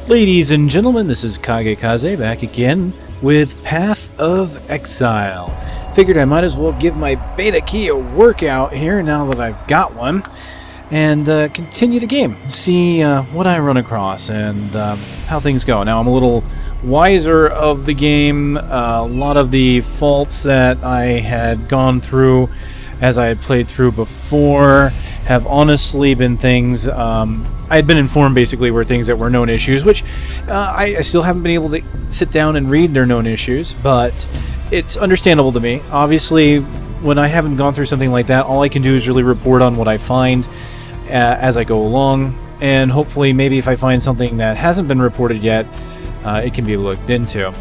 Ladies and gentlemen, this is KageKaze back again with Path of Exile. Figured I might as well give my beta key a workout here now that I've got one, and continue the game, see what I run across and how things go. Now I'm a little wiser of the game. A lot of the faults that I had gone through as I had played through before have honestly been things I had been informed basically were things that were known issues, which I still haven't been able to sit down and read their known issues, but it's understandable to me. Obviously, when I haven't gone through something like that, all I can do is really report on what I find as I go along, and hopefully maybe if I find something that hasn't been reported yet, it can be looked into.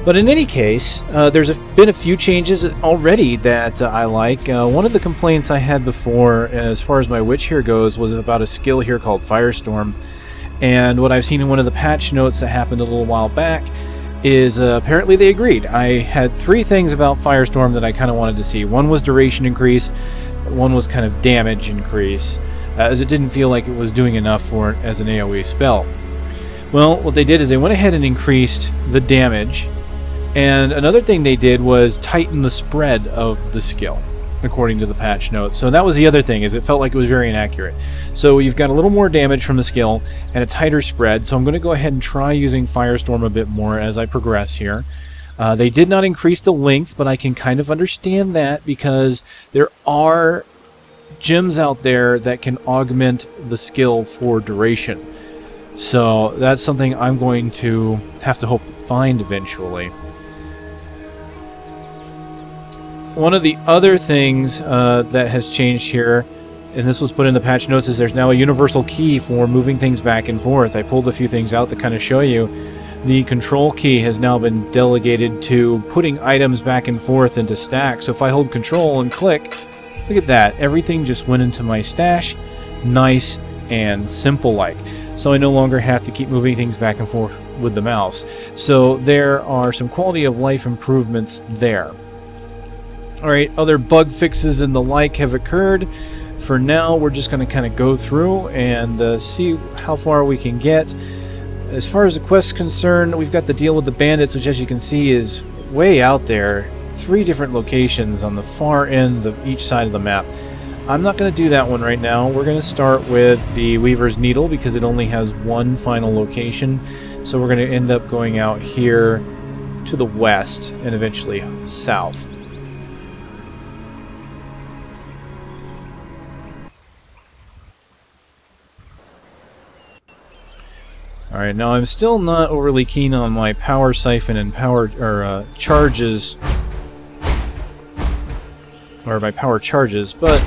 But in any case, there's been a few changes already that I like. One of the complaints I had before, as far as my witch here goes, was about a skill here called Firestorm. And what I've seen in one of the patch notes that happened a little while back is apparently they agreed. I had three things about Firestorm that I kind of wanted to see. One was duration increase, one was kind of damage increase, as it didn't feel like it was doing enough for it as an AoE spell. Well, what they did is they went ahead and increased the damage. And another thing they did was tighten the spread of the skill, according to the patch notes. So that was the other thing, is it felt like it was very inaccurate. So you've got a little more damage from the skill and a tighter spread. So I'm going to go ahead and try using Firestorm a bit more as I progress here. They did not increase the length, but I can kind of understand that because there are gems out there that can augment the skill for duration. So that's something I'm going to have to hope to find eventually. One of the other things that has changed here, and this was put in the patch notes, is there's now a universal key for moving things back and forth. I pulled a few things out to kind of show you. The control key has now been delegated to putting items back and forth into stacks. So if I hold control and click, look at that. Everything just went into my stash. Nice and simple like. So I no longer have to keep moving things back and forth with the mouse. So there are some quality of life improvements there. Alright, other bug fixes and the like have occurred. For now, we're just going to kind of go through and see how far we can get. As far as the quest's concerned, we've got the deal with the bandits, which as you can see is way out there. 3 different locations on the far ends of each side of the map. I'm not going to do that one right now. We're going to start with the Weaver's Needle because it only has one final location. So we're going to end up going out here to the west and eventually south. Alright, now I'm still not overly keen on my power siphon and charges, or my power charges, but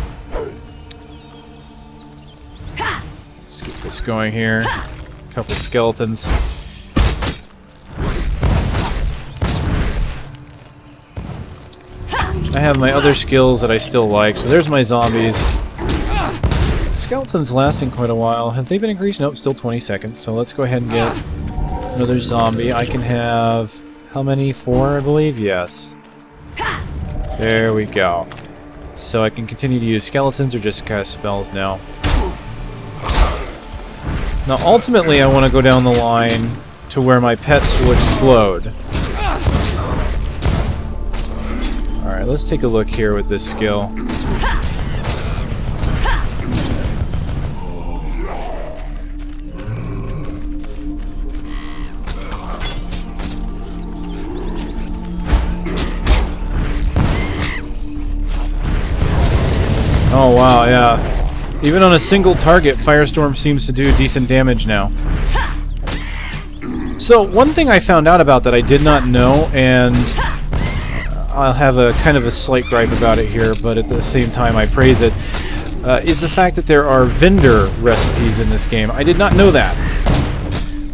let's get this going here. A couple skeletons. I have my other skills that I still like, so there's my zombies. Skeleton's lasting quite a while. Have they been increased? Nope, still 20 seconds. So let's go ahead and get another zombie. I can have... how many? 4, I believe? Yes. There we go. So I can continue to use skeletons or just cast spells now. Now ultimately I want to go down the line to where my pets will explode. Alright, let's take a look here with this skill. Oh wow, yeah. Even on a single target, Firestorm seems to do decent damage now. So, one thing I found out about that I did not know, and I'll have a kind of a slight gripe about it here, but at the same time I praise it, is the fact that there are vendor recipes in this game. I did not know that.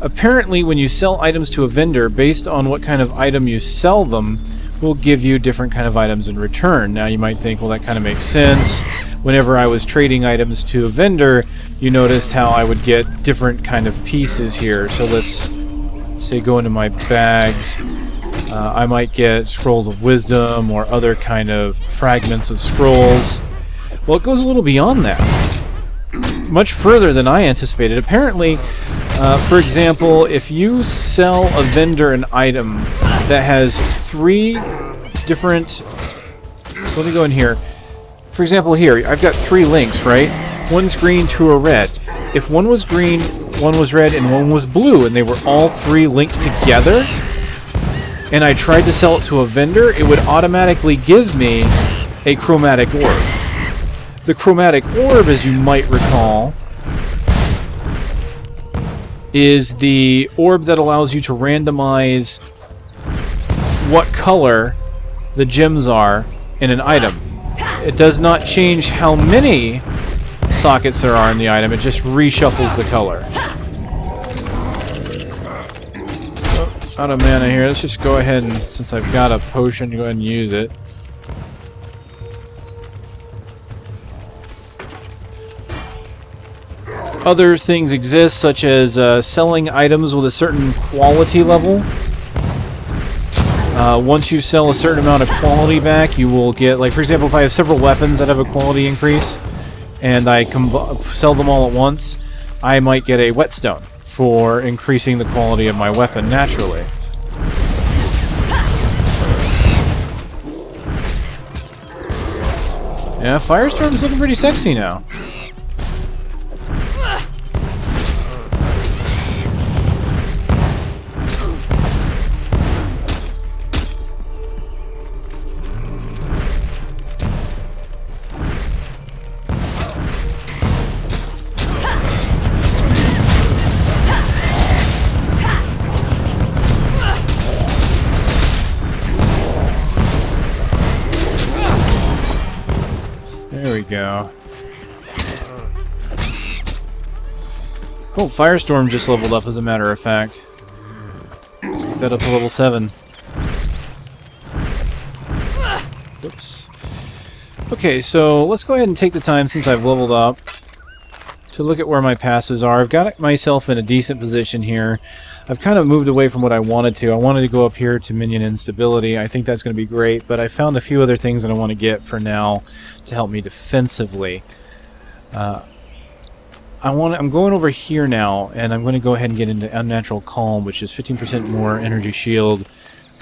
Apparently, when you sell items to a vendor, based on what kind of item you sell them, will give you different kind of items in return. Now you might think, well, that kind of makes sense. Whenever I was trading items to a vendor, you noticed how I would get different kind of pieces here. So let's say go into my bags. I might get scrolls of wisdom or other kind of fragments of scrolls. Well, it goes a little beyond that. much further than I anticipated. Apparently, for example, if you sell a vendor an item that has 3 different... So let me go in here. For example, here, I've got 3 links, right? One's green, 2 are red. If one was green, one was red, and one was blue, and they were all 3 linked together, and I tried to sell it to a vendor, it would automatically give me a chromatic orb. The chromatic orb, as you might recall, is the orb that allows you to randomize what color the gems are in an item. It does not change how many sockets there are in the item, it just reshuffles the color. Oh, out of mana here. Let's just go ahead and, since I've got a potion, go ahead and use it. Other things exist, such as selling items with a certain quality level. Once you sell a certain amount of quality back, you will get, like for example, if I have several weapons that have a quality increase, and I sell them all at once, I might get a whetstone for increasing the quality of my weapon naturally. Yeah, Firestorm's looking pretty sexy now. There we go. Cool, Firestorm just leveled up, as a matter of fact. Let's get that up to level 7. Whoops. Okay, so let's go ahead and take the time, since I've leveled up, to look at where my passes are. I've got myself in a decent position here. I've kind of moved away from what I wanted to. I wanted to go up here to minion instability. I think that's going to be great, but I found a few other things that I want to get for now to help me defensively. I'm going over here now, and I'm going to go ahead and get into Unnatural Calm, which is 15% more energy shield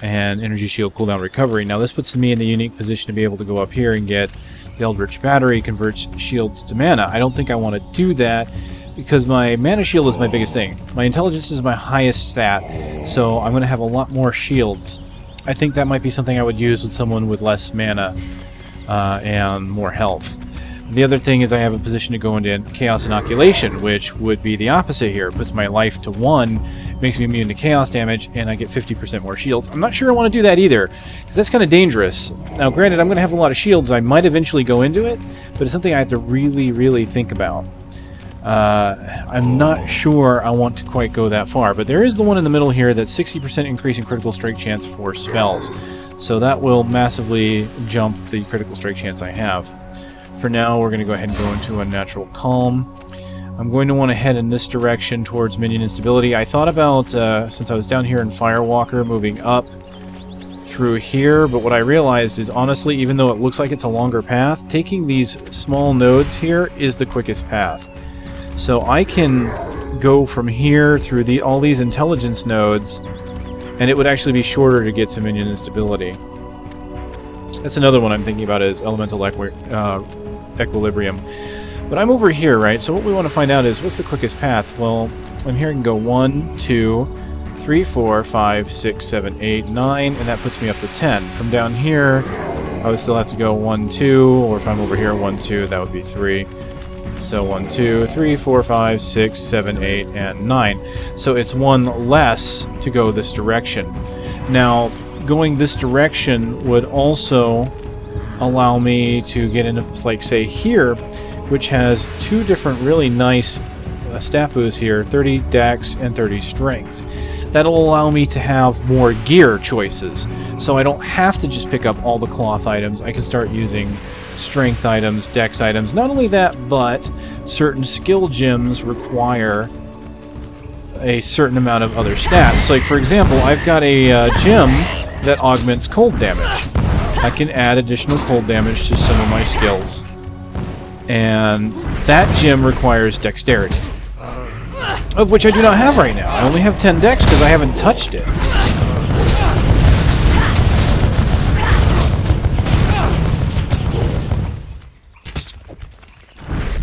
and energy shield cooldown recovery. Now this puts me in the unique position to be able to go up here and get the Eldritch Battery, converts shields to mana. I don't think I want to do that, because my mana shield is my biggest thing. My intelligence is my highest stat, so I'm going to have a lot more shields. I think that might be something I would use with someone with less mana and more health. The other thing is I have a position to go into Chaos Inoculation, which would be the opposite here. It puts my life to 1, makes me immune to chaos damage, and I get 50% more shields. I'm not sure I want to do that either, because that's kind of dangerous. Now granted, I'm going to have a lot of shields, I might eventually go into it, but it's something I have to really, really think about. I'm not sure I want to quite go that far, but there is the one in the middle here that's 60% increase in critical strike chance for spells. So that will massively jump the critical strike chance I have. For now, we're going to go ahead and go into Unnatural Calm. I'm going to want to head in this direction towards minion instability. I thought about, since I was down here in Firewalker, moving up through here, but what I realized is, honestly, even though it looks like it's a longer path, taking these small nodes here is the quickest path. So I can go from here through all these intelligence nodes, and it would actually be shorter to get to minion instability. That's another one I'm thinking about, is elemental equilibrium. But I'm over here, right? So what we want to find out is, what's the quickest path? Well, I'm here and go 1, 2, 3, 4, 5, 6, 7, 8, 9, and that puts me up to 10. From down here, I would still have to go 1, 2, or if I'm over here 1, 2, that would be 3. So 1, 2, 3, 4, 5, 6, 7, 8, and 9. So it's 1 less to go this direction. Now, going this direction would also allow me to get into, like, say, here, which has 2 different really nice stat boosts here, 30 dex and 30 strength. That'll allow me to have more gear choices. So I don't have to just pick up all the cloth items. I can start using strength items, dex items. Not only that, but certain skill gems require a certain amount of other stats. Like, for example, I've got a gem that augments cold damage. I can add additional cold damage to some of my skills. And that gem requires dexterity, of which I do not have right now. I only have 10 dex because I haven't touched it.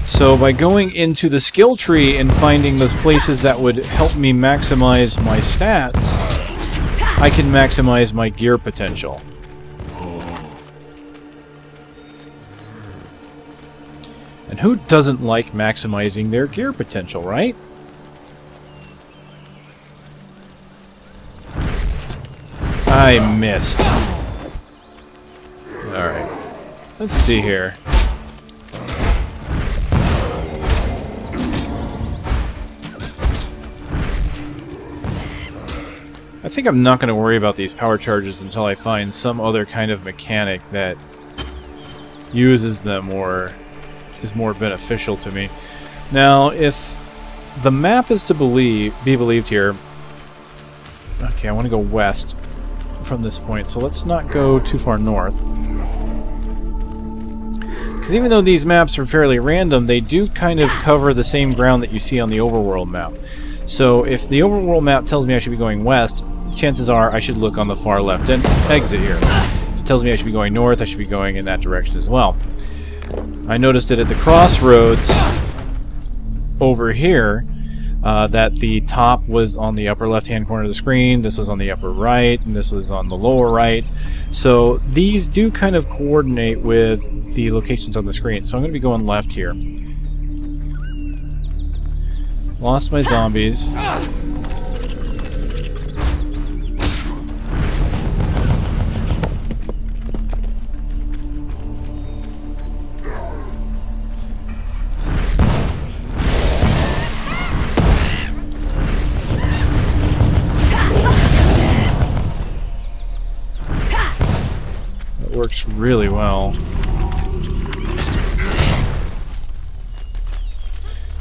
So by going into the skill tree and finding those places that would help me maximize my stats, I can maximize my gear potential. And who doesn't like maximizing their gear potential, right? I missed. Alright. Let's see here. I think I'm not going to worry about these power charges until I find some other kind of mechanic that uses them or is more beneficial to me. Now, if the map is to be believed here... Okay, I want to go west from this point, so let's not go too far north. Because even though these maps are fairly random, they do kind of cover the same ground that you see on the overworld map. So if the overworld map tells me I should be going west, chances are I should look on the far left exit here. If it tells me I should be going north, I should be going in that direction as well. I noticed that at the crossroads over here, that the top was on the upper left-hand corner of the screen, this was on the upper right, and this was on the lower right. So these do kind of coordinate with the locations on the screen. So I'm going to be going left here. Lost my zombies. Works really well.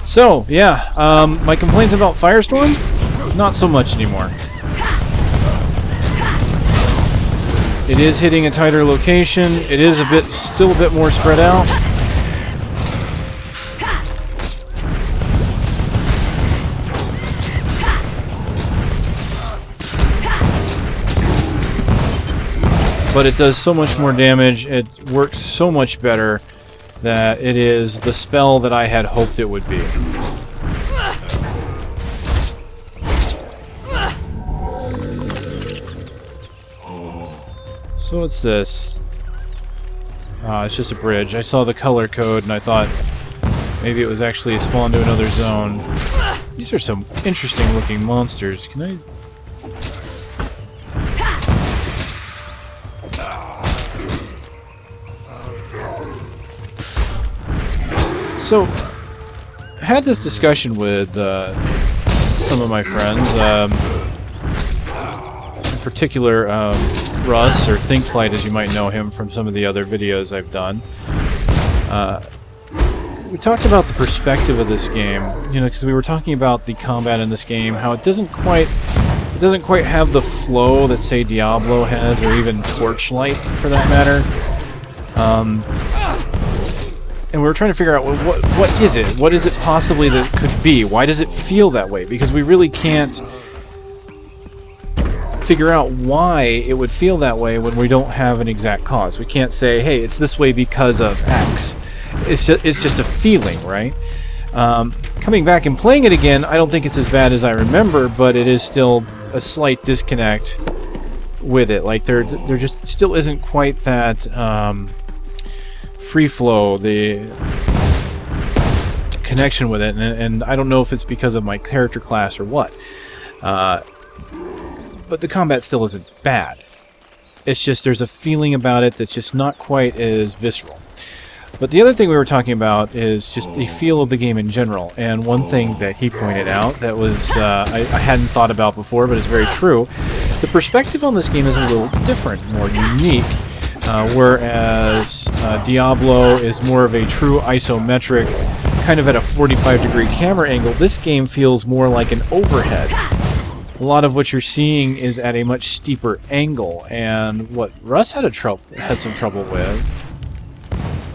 So, yeah, my complaints about Firestorm? Not so much anymore. It is hitting a tighter location. It is still a bit more spread out. But it does so much more damage, it works so much better that it is the spell that I had hoped it would be. So what's this? It's just a bridge. I saw the color code and I thought maybe it was actually a spawn to another zone. These are some interesting looking monsters. Can I... So, I had this discussion with some of my friends, in particular Russ, or ThinkFlight as you might know him from some of the other videos I've done. We talked about the perspective of this game, you know, because we were talking about the combat in this game, how it doesn't quite have the flow that, say, Diablo has, or even Torchlight, for that matter. And we were trying to figure out, well, what is it? What is it possibly that it could be? Why does it feel that way? Because we really can't figure out why it would feel that way when we don't have an exact cause. We can't say, hey, it's this way because of X. It's just a feeling, right? Coming back and playing it again, I don't think it's as bad as I remember, but it is still a slight disconnect with it. Like, there just still isn't quite that... free flow, the connection with it, and I don't know if it's because of my character class or what, but the combat still isn't bad. It's just there's a feeling about it that's just not quite as visceral. But the other thing we were talking about is just the feel of the game in general, and one thing that he pointed out that was I hadn't thought about before, but is very true. The perspective on this game is a little different, more unique. Whereas Diablo is more of a true isometric, kind of at a 45-degree camera angle, this game feels more like an overhead. A lot of what you're seeing is at a much steeper angle, and what Russ had some trouble with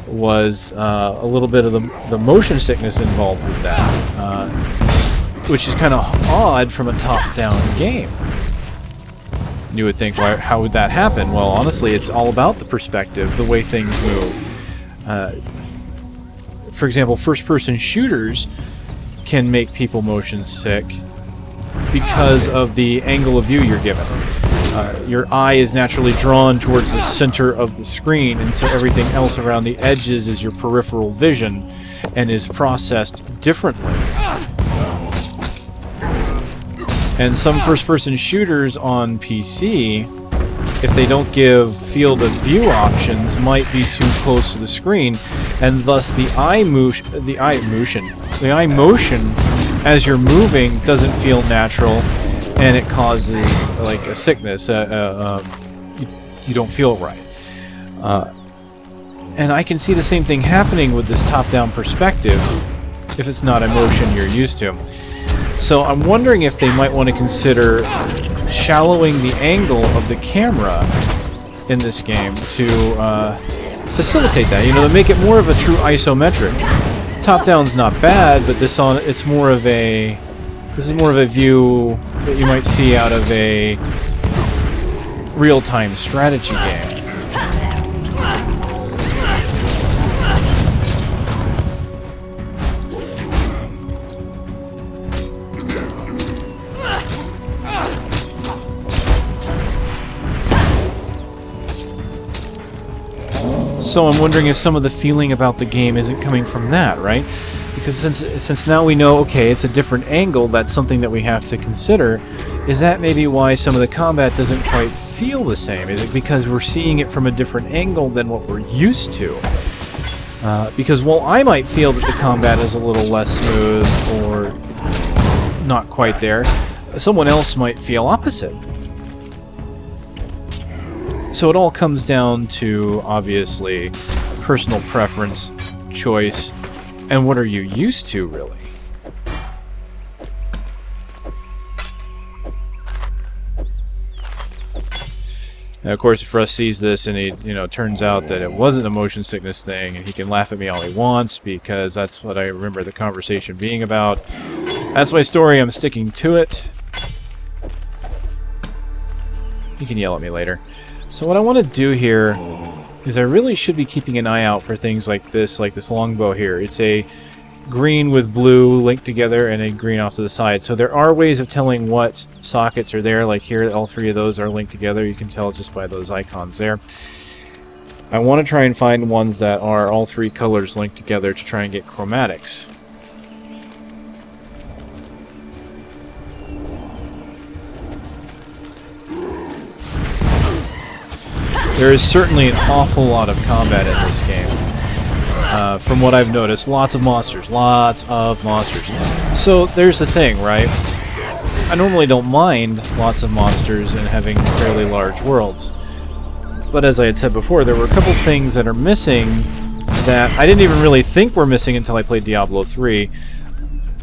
was a little bit of the motion sickness involved with that, which is kind of odd from a top-down game. You would think, why, how would that happen? Well, honestly, it's all about the perspective, the way things move. For example, first-person shooters can make people motion sick because of the angle of view you're given. Your eye is naturally drawn towards the center of the screen, and so everything else around the edges is your peripheral vision and is processed differently. And some first-person shooters on PC, if they don't give field of view options, might be too close to the screen, and thus the eye motion as you're moving doesn't feel natural, and it causes like a sickness. You don't feel right. And I can see the same thing happening with this top-down perspective if it's not a motion you're used to. So I'm wondering if they might want to consider shallowing the angle of the camera in this game to facilitate that. You know, to make it more of a true isometric. Top-down's not bad, but this is more of a view that you might see out of a real-time strategy game. So I'm wondering if some of the feeling about the game isn't coming from that, right? Because since now we know, okay, it's a different angle, that's something that we have to consider. Is that maybe why some of the combat doesn't quite feel the same? Is it because we're seeing it from a different angle than what we're used to? Because while I might feel that the combat is a little less smooth or not quite there, someone else might feel opposite. So it all comes down to, obviously, personal preference, choice, and what are you used to, really? Now, of course, if Russ sees this and he, turns out that it wasn't a motion sickness thing, and he can laugh at me all he wants because that's what I remember the conversation being about. That's my story. I'm sticking to it. You can yell at me later. So what I want to do here is I really should be keeping an eye out for things like this longbow here. It's a green with blue linked together and a green off to the side. So there are ways of telling what sockets are there. Like here, all three of those are linked together. You can tell just by those icons there. I want to try and find ones that are all three colors linked together to try and get chromatics. There is certainly an awful lot of combat in this game. From what I've noticed, lots of monsters. So there's the thing, right? I normally don't mind lots of monsters and having fairly large worlds. But as I had said before, there were a couple things that are missing that I didn't even really think were missing until I played Diablo 3.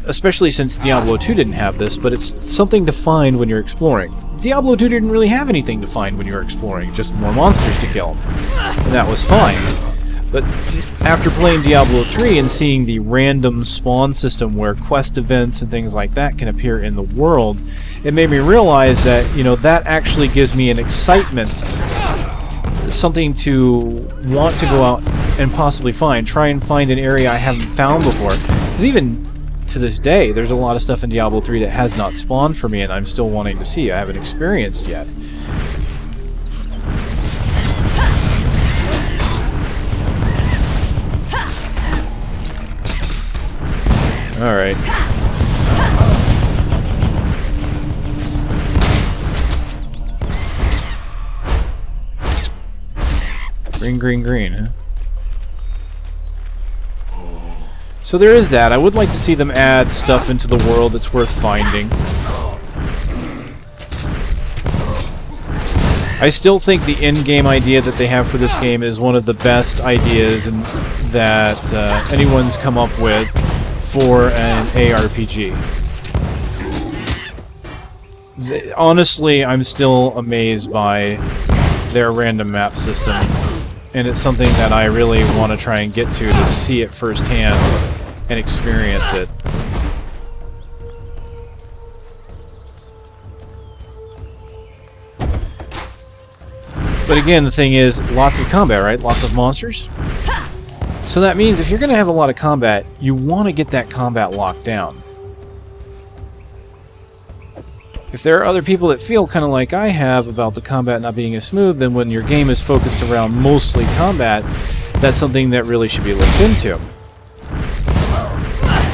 Especially since Diablo 2 didn't have this, but it's something to find when you're exploring. Diablo 2 didn't really have anything to find when you were exploring, just more monsters to kill. And that was fine. But after playing Diablo 3 and seeing the random spawn system where quest events and things like that can appear in the world, it made me realize that, that actually gives me an excitement, something to want to go out and possibly try and find an area I haven't found before. Because even to this day, there's a lot of stuff in Diablo 3 that has not spawned for me and I'm still wanting to see. I haven't experienced yet. Alright. Green, green, green, huh? So there is that. I would like to see them add stuff into the world that's worth finding. I still think the in-game idea that they have for this game is one of the best ideas that anyone's come up with for an ARPG. Honestly, I'm still amazed by their random map system and it's something that I really want to try and get to see it firsthand and experience it. But again, the thing is, lots of combat, right? Lots of monsters. So that means if you're going to have a lot of combat, you want to get that combat locked down. If there are other people that feel kind of like I have about the combat not being as smooth, then when your game is focused around mostly combat, that's something that really should be looked into.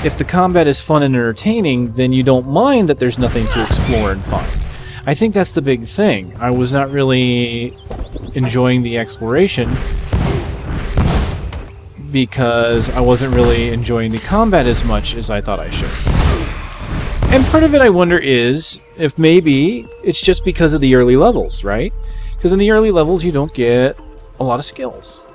If the combat is fun and entertaining, then you don't mind that there's nothing to explore and find. I think that's the big thing. I was not really enjoying the exploration because I wasn't really enjoying the combat as much as I thought I should. And part of it, I wonder, is if maybe it's just because of the early levels, right? Because in the early levels, you don't get a lot of skills.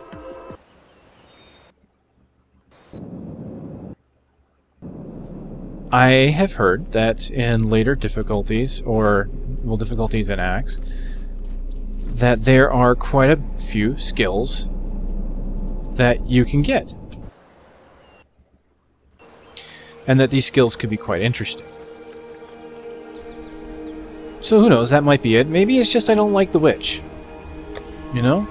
I have heard that in later difficulties, or, well, difficulties in Axe, that there are quite a few skills that you can get. And that these skills could be quite interesting. So who knows, that might be it. Maybe it's just I don't like the witch. You know?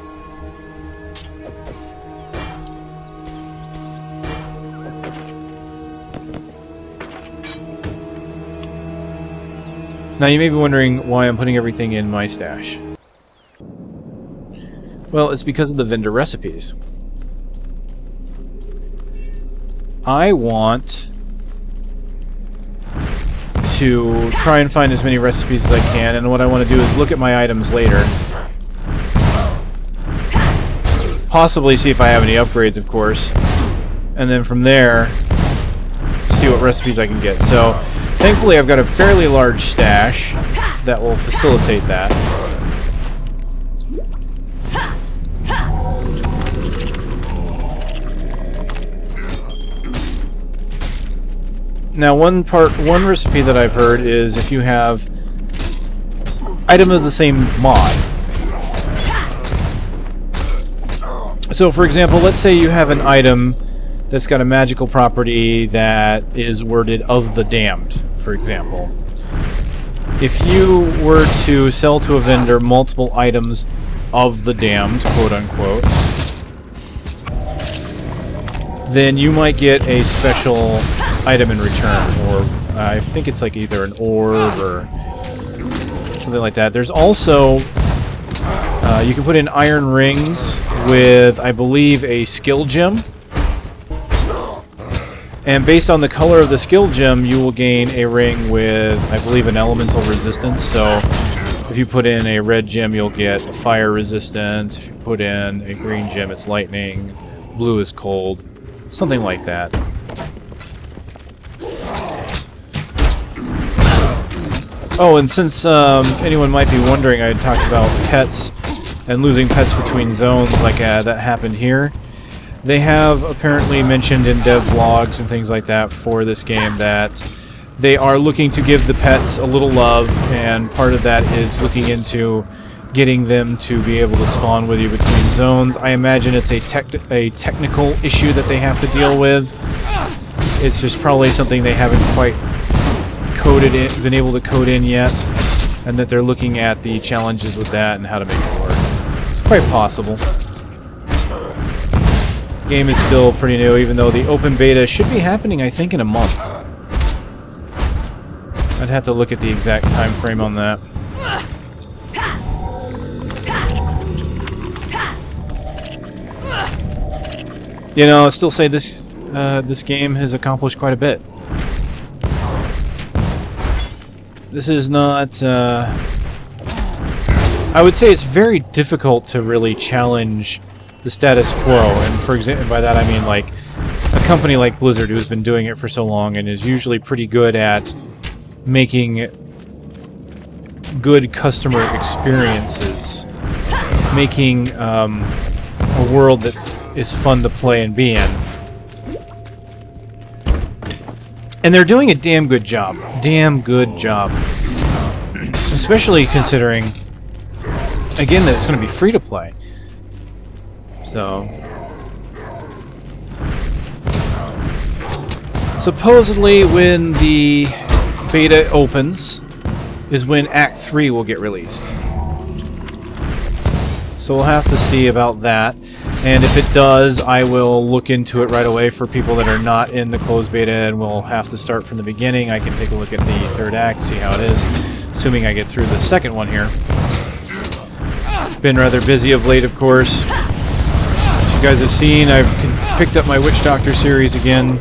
Now you may be wondering why I'm putting everything in my stash. Well, it's because of the vendor recipes. I want to try and find as many recipes as I can, and what I want to do is look at my items later. Possibly see if I have any upgrades, of course. And then from there, see what recipes I can get. So, thankfully I've got a fairly large stash that will facilitate that. Now one recipe that I've heard is if you have item of the same mod. So for example, let's say you have an item that's got a magical property that is worded of the damned, for example. If you were to sell to a vendor multiple items of the damned, quote unquote, then you might get a special item in return, or I think it's like either an orb or something like that. There's also, you can put in iron rings with, I believe, a skill gem. And based on the color of the skill gem, you will gain a ring with, I believe, an elemental resistance. So if you put in a red gem, you'll get a fire resistance. If you put in a green gem, it's lightning. Blue is cold. Something like that. Oh, and since anyone might be wondering, I had talked about pets and losing pets between zones, like that happened here. They have apparently mentioned in dev logs and things like that for this game that they are looking to give the pets a little love, and part of that is looking into getting them to be able to spawn with you between zones. I imagine it's a technical issue that they have to deal with. It's just probably something they haven't quite been able to code in yet, and that they're looking at the challenges with that and how to make it work. It's quite possible. The game is still pretty new, even though the open beta should be happening, I think, in a month. I'd have to look at the exact time frame on that. You know, I'll still say this this game has accomplished quite a bit. This is not... I would say it's very difficult to really challenge the status quo, and for example, by that I mean like a company like Blizzard, who's been doing it for so long and is usually pretty good at making good customer experiences, making a world that is fun to play and be in. And they're doing a damn good job. Damn good job. Especially considering, again, that it's going to be free to play. So supposedly when the beta opens is when Act 3 will get released. So we'll have to see about that. And if it does, I will look into it right away for people that are not in the closed beta and will have to start from the beginning. I can take a look at the third act, see how it is, assuming I get through the second one here. Been rather busy of late, of course. As you guys have seen, I've picked up my Witch Doctor series again.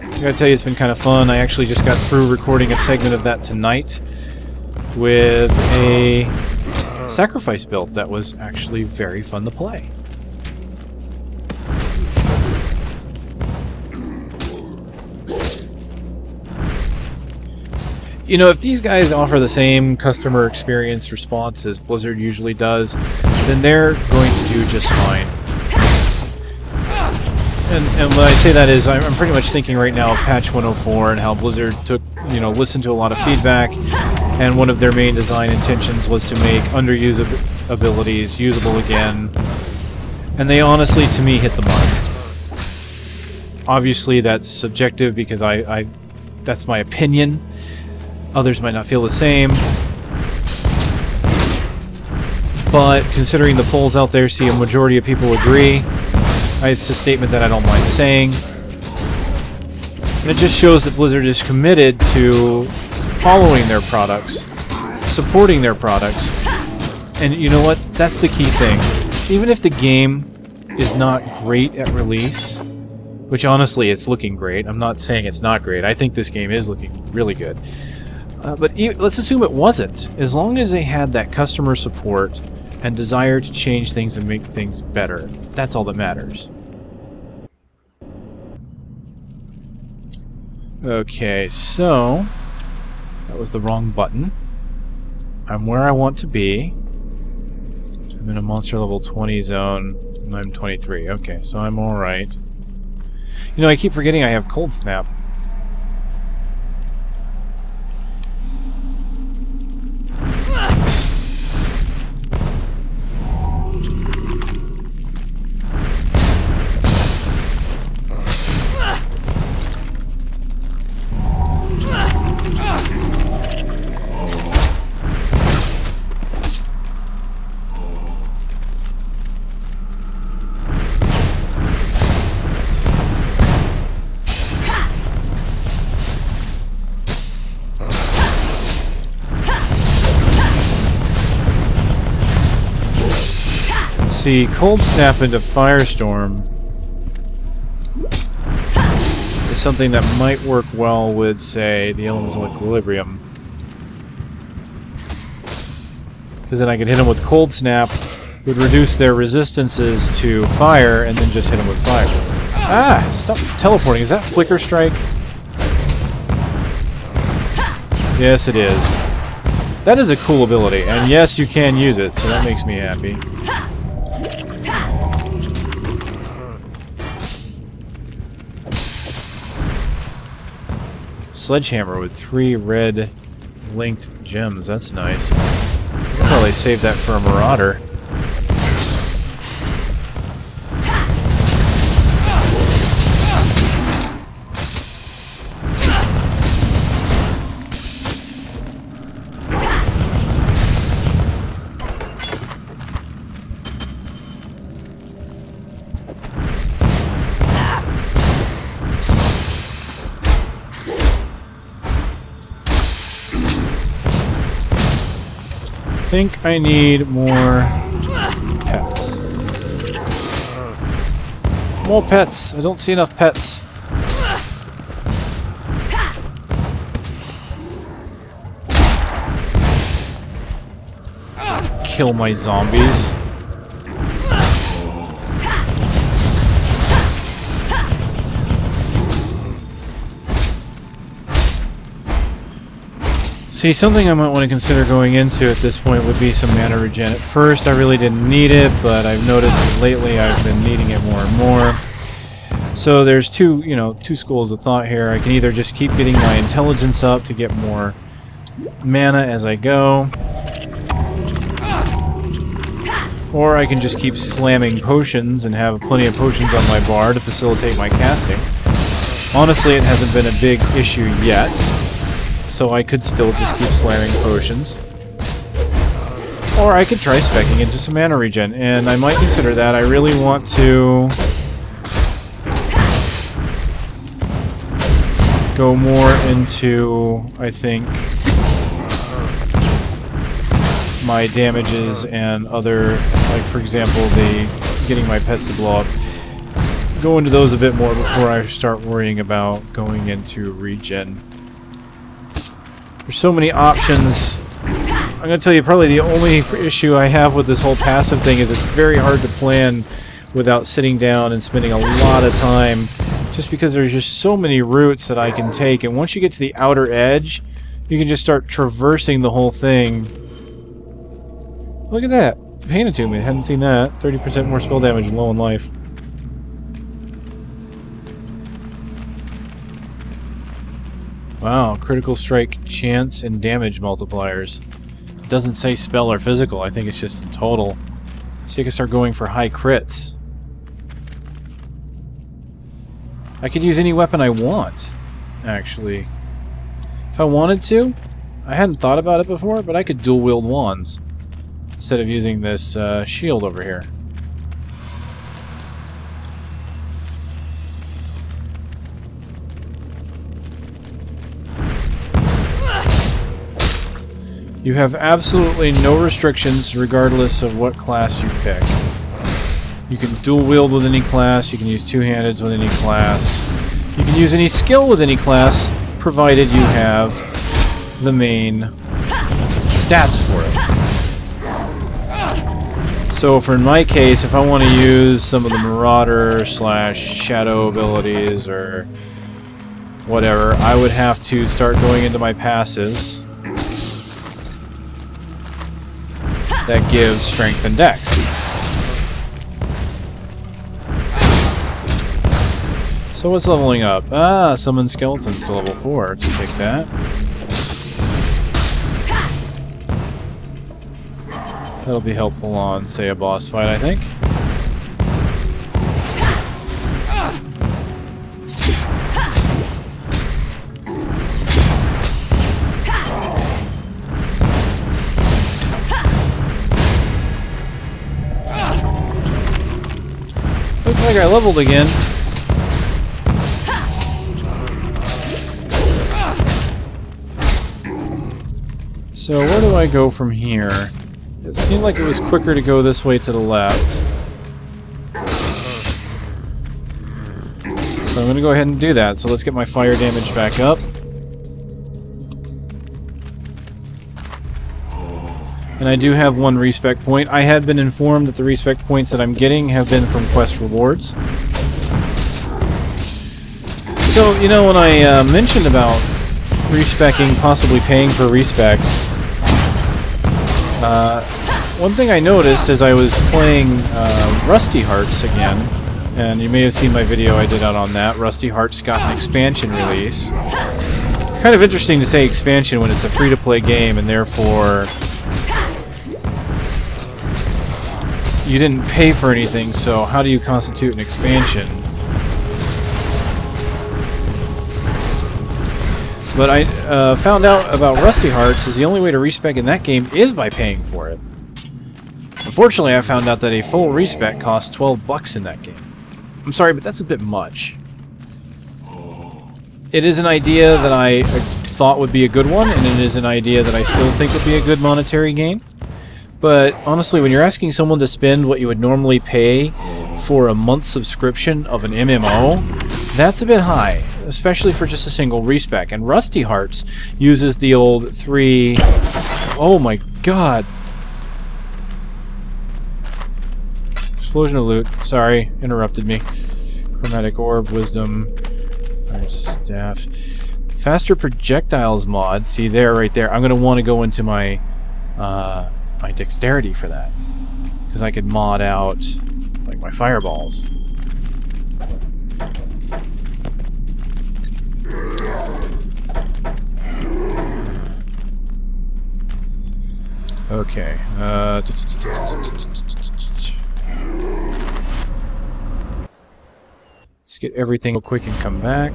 I gotta tell you, it's been kind of fun. I actually just got through recording a segment of that tonight with a sacrifice build that was actually very fun to play. You know, if these guys offer the same customer experience response as Blizzard usually does, then they're going to do just fine. And when I say that is, I'm pretty much thinking right now of patch 104 and how Blizzard took, listened to a lot of feedback, and one of their main design intentions was to make underused abilities usable again. And they honestly, to me, hit the mark. Obviously, that's subjective because that's my opinion. Others might not feel the same. But considering the polls out there see a majority of people agree, it's a statement that I don't mind saying. And it just shows that Blizzard is committed to following their products, supporting their products. And you know what? That's the key thing. Even if the game is not great at release, which honestly it's looking great. I'm not saying it's not great. I think this game is looking really good. But let's assume it wasn't. As long as they had that customer support and desire to change things and make things better, that's all that matters. Okay, so that was the wrong button. I'm where I want to be. I'm in a monster level 20 zone, and I'm 23. Okay, so I'm alright. You know, I keep forgetting I have Cold Snap. See, Cold Snap into Firestorm is something that might work well with, say, the Elemental Equilibrium. Because then I could hit them with Cold Snap, would reduce their resistances to fire, and then just hit them with fire. Ah! Stop teleporting. Is that Flicker Strike? Yes, it is. That is a cool ability, and yes, you can use it, so that makes me happy. Sledgehammer with 3 red linked gems. That's nice. I'll probably save that for a Marauder. I think I need more pets. More pets! I don't see enough pets. Kill my zombies. See, something I might want to consider going into at this point would be some mana regen. At first, I really didn't need it, but I've noticed that lately I've been needing it more and more. So there's two schools of thought here. I can either just keep getting my intelligence up to get more mana as I go, Or I can just keep slamming potions and have plenty of potions on my bar to facilitate my casting. Honestly, it hasn't been a big issue yet, so I could still just keep slamming potions. Or I could try speccing into some mana regen, and I might consider that. I really want to go more into, I think, my damages and other, like for example, the getting my pets to blow up. Go into those a bit more before I start worrying about going into regen. There's so many options. I'm going to tell you, probably the only issue I have with this whole passive thing is it's very hard to plan without sitting down and spending a lot of time, just because there's just so many routes that I can take, and once you get to the outer edge, you can just start traversing the whole thing. Look at that! Pain Attunement, hadn't seen that. 30% more spell damage and low in life. Wow, critical strike chance and damage multipliers. It doesn't say spell or physical, I think it's just in total. So you can start going for high crits. I could use any weapon I want, actually. If I wanted to, I hadn't thought about it before, but I could dual wield wands instead of using this shield over here. You have absolutely no restrictions regardless of what class you pick. You can dual wield with any class, you can use two-handeds with any class, you can use any skill with any class, provided you have the main stats for it. So for in my case, if I want to use some of the Marauder / Shadow abilities or whatever, I would have to start going into my passives that gives strength and dex. So what's leveling up? Ah, summon skeletons to level 4. Let's take that. That'll be helpful on, say, a boss fight, I think. Looks like I leveled again. So where do I go from here? It seemed like it was quicker to go this way to the left. So I'm going to go ahead and do that. So let's get my fire damage back up. And I do have one respec point. I had been informed that the respec points that I'm getting have been from quest rewards. So, you know, when I mentioned about respecing, possibly paying for respecs, one thing I noticed as I was playing Rusty Hearts again, and you may have seen my video I did out on that. Rusty Hearts got an expansion release. Kind of interesting to say expansion when it's a free-to-play game, and therefore you didn't pay for anything, so how do you constitute an expansion? But I found out about Rusty Hearts is the only way to respec in that game is by paying for it. Unfortunately, I found out that a full respec costs 12 bucks in that game. I'm sorry, but that's a bit much. It is an idea that I thought would be a good one, and it is an idea that I still think would be a good monetary gain. But honestly, when you're asking someone to spend what you would normally pay for a month subscription of an MMO, that's a bit high, especially for just a single respec. And Rusty Hearts uses the old 3... Oh my god! Explosion of loot. Sorry, interrupted me. Chromatic Orb, Wisdom, Iron Staff. Faster Projectiles mod. See there, right there. I'm going to want to go into my my Dexterity for that, because I could mod out like my fireballs. Okay. Let's get everything real quick and come back.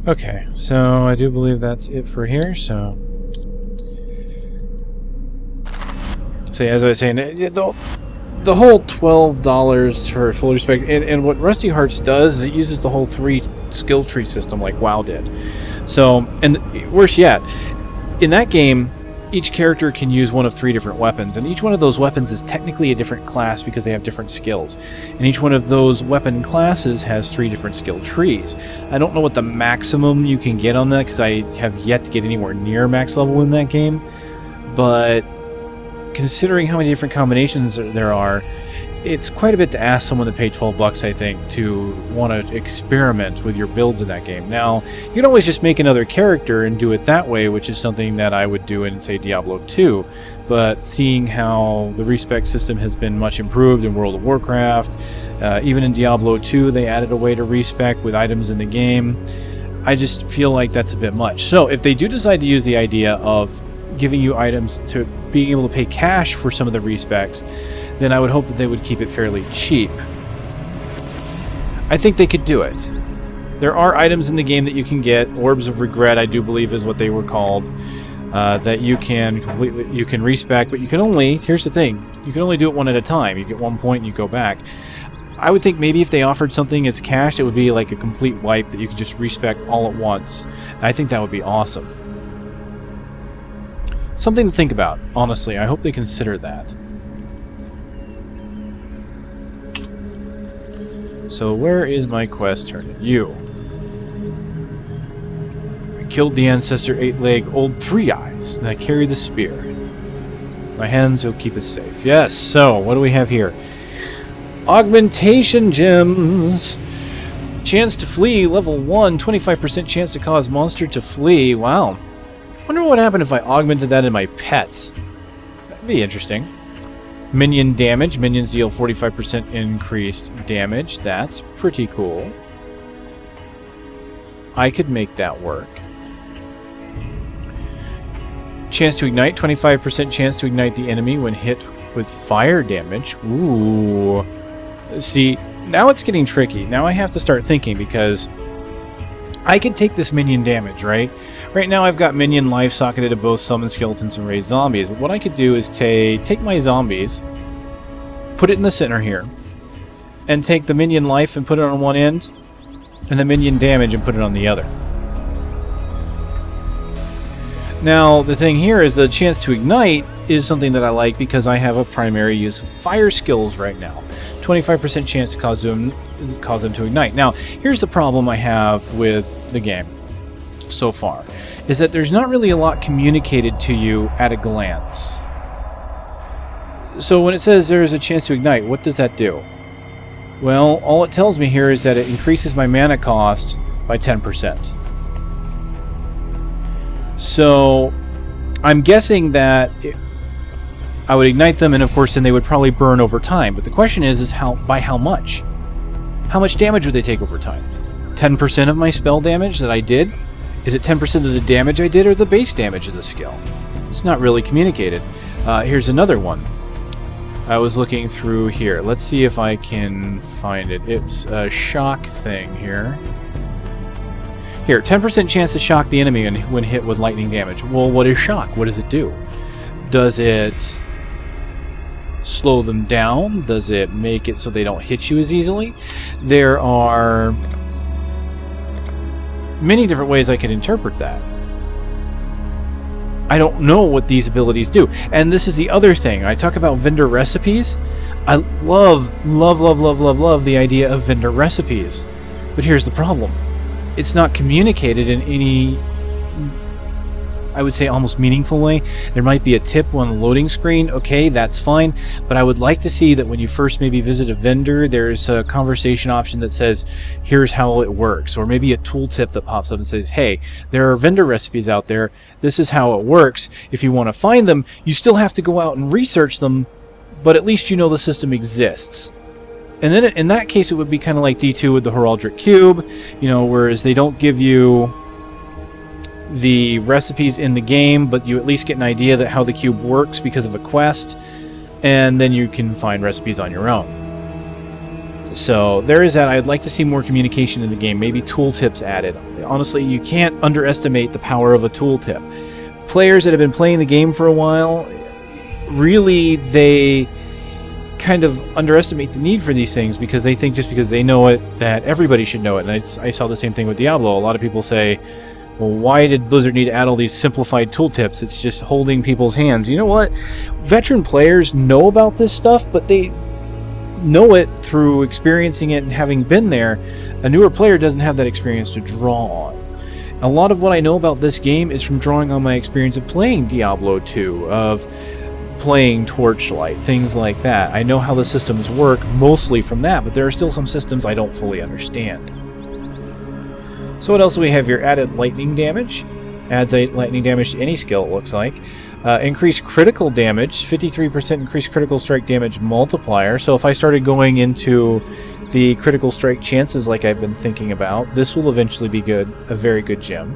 Okay, so I do believe that's it for here, so as I was saying, the whole $12 for full respect, and what Rusty Hearts does is it uses the whole 3 skill tree system like WoW did. So, and worse yet, in that game, each character can use one of 3 different weapons, and each one of those weapons is technically a different class because they have different skills. And each one of those weapon classes has 3 different skill trees. I don't know what the maximum you can get on that because I have yet to get anywhere near max level in that game, but considering how many different combinations there are, it's quite a bit to ask someone to pay $12, I think, to want to experiment with your builds in that game. Now, you can always just make another character and do it that way, which is something that I would do in, say, Diablo 2. But seeing how the Respec system has been much improved in World of Warcraft, even in Diablo 2 they added a way to respec with items in the game, I just feel like that's a bit much. So if they do decide to use the idea of giving you items to being able to pay cash for some of the respecs, then I would hope that they would keep it fairly cheap. I think they could do it. There are items in the game that you can get, Orbs of Regret I do believe is what they were called, that you can respec, but you can only, here's the thing, you can only do it one at a time. You get 1 point and you go back. I would think maybe if they offered something as cash, it would be like a complete wipe that you could just respec all at once. I think that would be awesome. Something to think about, honestly. I hope they consider that. So where is my quest turning? You. I killed the ancestor 8-leg old 3 Eyes, and I carry the spear. My hands will keep us safe. Yes, so what do we have here? Augmentation gems. Chance to flee, level 1, 25% chance to cause monster to flee. Wow. Wonder what would happen if I augmented that in my pets. That'd be interesting. Minion damage. Minions deal 45% increased damage. That's pretty cool. I could make that work. Chance to ignite. 25% chance to ignite the enemy when hit with fire damage. Ooh. See, now it's getting tricky. Now I have to start thinking because I could take this minion damage, right? Right now I've got minion life socketed to both summon skeletons and raise zombies. But what I could do is take my zombies, put it in the center here, and take the minion life and put it on one end, and the minion damage and put it on the other. Now the thing here is the chance to ignite is something that I like because I have a primary use of fire skills right now. 25% chance to cause them to ignite. Now here's the problem I have with the game so far, is that there's not really a lot communicated to you at a glance. So when it says there is a chance to ignite, what does that do? Well, all it tells me here is that it increases my mana cost by 10%. So I'm guessing that I would ignite them, and of course then they would probably burn over time. But the question is by how much? How much damage would they take over time? 10% of my spell damage that I did? Is it 10% of the damage I did or the base damage of the skill? It's not really communicated. Here's another one. I was looking through here. Let's see if I can find it. It's a shock thing here. Here, 10% chance to shock the enemy when hit with lightning damage. Well, what is shock? What does it do? Does it slow them down? Does it make it so they don't hit you as easily? There are many different ways I could interpret that. I don't know what these abilities do. And this is the other thing. I talk about vendor recipes. I love the idea of vendor recipes. But here's the problem. It's not communicated in any I would say, almost meaningful way. There might be a tip on the loading screen. Okay, that's fine. But I would like to see that when you first maybe visit a vendor, there's a conversation option that says, here's how it works. Or maybe a tooltip that pops up and says, hey, there are vendor recipes out there. This is how it works. If you want to find them, you still have to go out and research them, but at least you know the system exists. And then in that case, it would be kind of like D2 with the Heraldric Cube, you know, whereas they don't give you the recipes in the game, but you at least get an idea that how the cube works because of a quest, and then you can find recipes on your own. So there is that. I'd like to see more communication in the game, maybe tooltips added. Honestly, you can't underestimate the power of a tooltip. Players that have been playing the game for a while, really, they kind of underestimate the need for these things because they think just because they know it that everybody should know it. And I saw the same thing with Diablo. A lot of people say, well, why did Blizzard need to add all these simplified tooltips? It's just holding people's hands. You know what? Veteran players know about this stuff, but they know it through experiencing it and having been there. A newer player doesn't have that experience to draw on. A lot of what I know about this game is from drawing on my experience of playing Diablo 2, of playing Torchlight, things like that. I know how the systems work mostly from that, but there are still some systems I don't fully understand. So what else do we have here? Added lightning damage. Adds lightning damage to any skill, it looks like. Increased critical damage, 53% increased critical strike damage multiplier. So if I started going into the critical strike chances like I've been thinking about, this will eventually be good, a very good gem.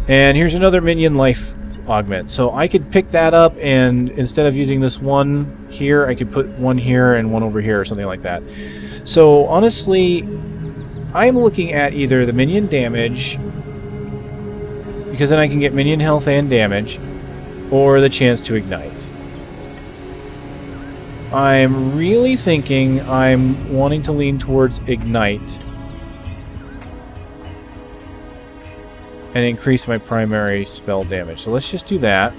And here's another minion life augment. So I could pick that up, and instead of using this one here, I could put one here and one over here or something like that. So honestly, I'm looking at either the minion damage, because then I can get minion health and damage, or the chance to ignite. I'm really thinking I'm wanting to lean towards ignite and increase my primary spell damage. So let's just do that.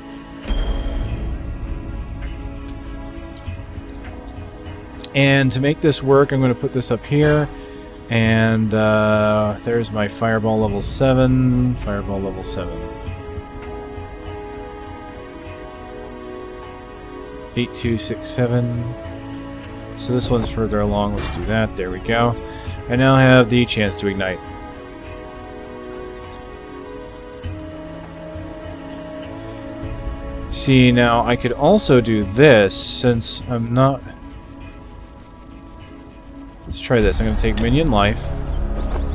And to make this work, I'm going to put this up here. And there's my Fireball level 7. Fireball level 7. 8, 2, 6, 7. So this one's further along. Let's do that. There we go. I now have the chance to ignite. See, now I could also do this since I'm not... Let's try this. I'm going to take minion life,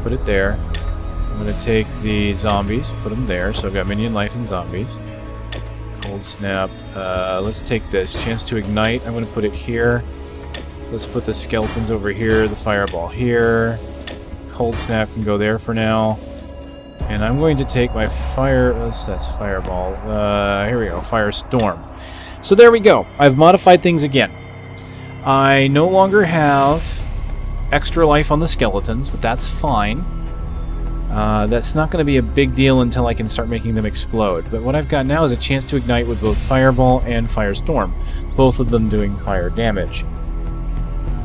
put it there. I'm going to take the zombies, put them there. So I've got minion life and zombies. Cold snap. Let's take this. Chance to ignite. I'm going to put it here. Let's put the skeletons over here, the fireball here. Cold snap can go there for now. And I'm going to take my that's fireball. Here we go, Firestorm. So there we go. I've modified things again. I no longer have extra life on the skeletons, but that's fine. That's not going to be a big deal until I can start making them explode. But what I've got now is a chance to ignite with both Fireball and Firestorm, both of them doing fire damage.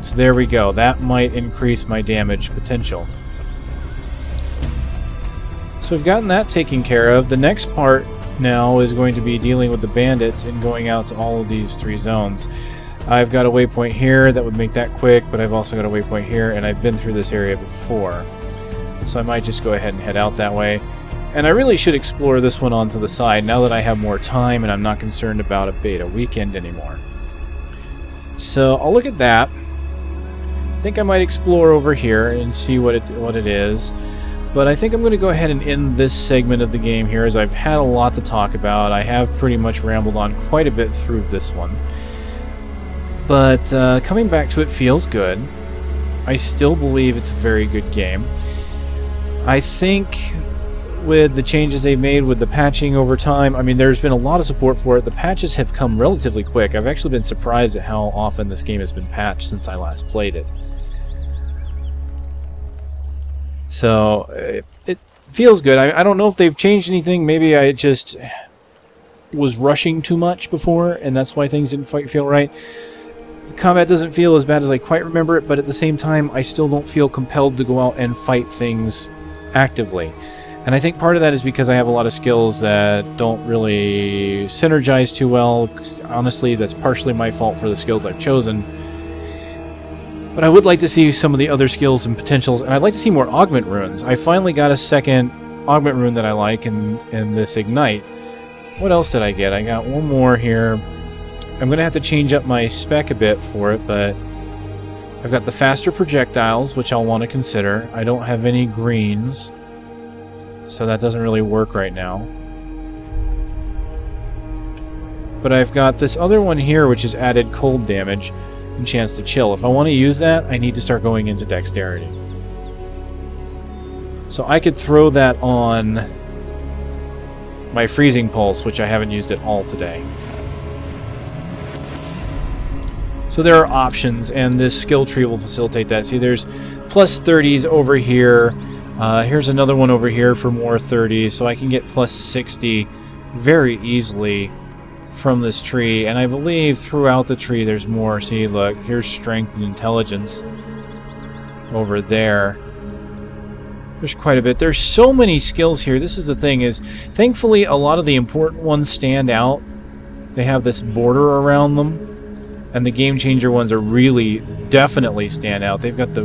So there we go. That might increase my damage potential. So we've gotten that taken care of. The next part now is going to be dealing with the bandits and going out to all of these 3 zones. I've got a waypoint here that would make that quick, but I've also got a waypoint here, and I've been through this area before. So I might just go ahead and head out that way. And I really should explore this one onto the side now that I have more time and I'm not concerned about a beta weekend anymore. So I'll look at that. I think I might explore over here and see what it is. But I think I'm going to go ahead and end this segment of the game here, as I've had a lot to talk about. I have pretty much rambled on quite a bit through this one. But coming back to it feels good. I still believe it's a very good game. I think with the changes they've made with the patching over time, I mean, there's been a lot of support for it. The patches have come relatively quick. I've actually been surprised at how often this game has been patched since I last played it. So it feels good. I don't know if they've changed anything. Maybe I just was rushing too much before, and that's why things didn't feel right. The combat doesn't feel as bad as I quite remember it, but at the same time, I still don't feel compelled to go out and fight things actively. And I think part of that is because I have a lot of skills that don't really synergize too well. Honestly, that's partially my fault for the skills I've chosen. But I would like to see some of the other skills and potentials, and I'd like to see more augment runes. I finally got a second augment rune that I like in this Ignite. What else did I get? I got one more here. I'm going to have to change up my spec a bit for it, but I've got the faster projectiles, which I'll want to consider. I don't have any greens, so that doesn't really work right now. But I've got this other one here, which is added cold damage and chance to chill. If I want to use that, I need to start going into dexterity. So I could throw that on my freezing pulse, which I haven't used at all today. So there are options, and this skill tree will facilitate that. See, there's plus 30s over here. Here's another one over here for more 30s, so I can get plus 60 very easily from this tree. And I believe throughout the tree there's more. See, look, here's strength and intelligence over there. There's quite a bit. There's so many skills here. This is the thing, is thankfully a lot of the important ones stand out. They have this border around them, and the game changer ones are really definitely stand out. They've got the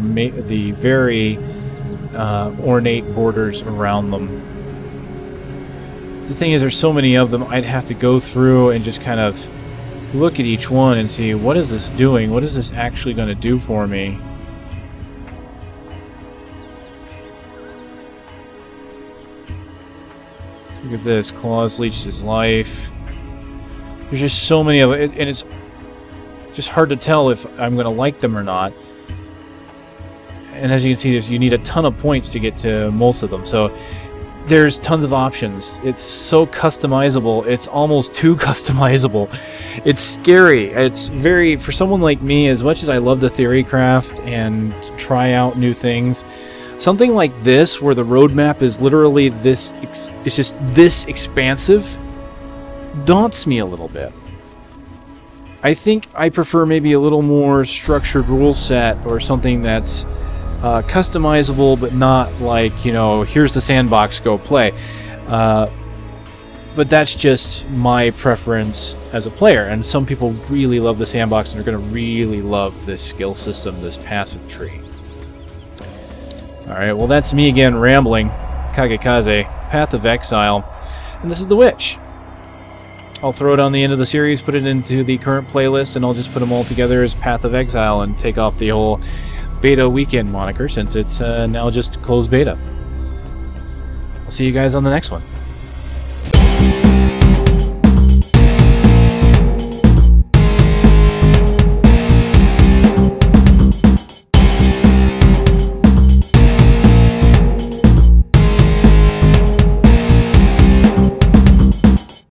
very ornate borders around them. The thing is, there's so many of them, I'd have to go through and just kind of look at each one and see, what is this doing? What is this actually going to do for me? Look at this. Claws leeches his life. There's just so many of it, and it's just hard to tell if I'm going to like them or not. And as you can see, you need a ton of points to get to most of them. So there's tons of options. It's so customizable. It's almost too customizable. It's scary. It's very, for someone like me, as much as I love to theory craft and try out new things, something like this, where the roadmap is literally this, it's just this expansive, daunts me a little bit. I think I prefer maybe a little more structured rule set, or something that's customizable, but not like, you know, here's the sandbox, go play. But that's just my preference as a player, and some people really love the sandbox and are going to really love this skill system, this passive tree. Alright, well that's me again rambling. KageKaze, Path of Exile, and this is the Witch. I'll throw it on the end of the series, put it into the current playlist, and I'll just put them all together as Path of Exile and take off the whole beta weekend moniker, since it's now just closed beta. I'll see you guys on the next one.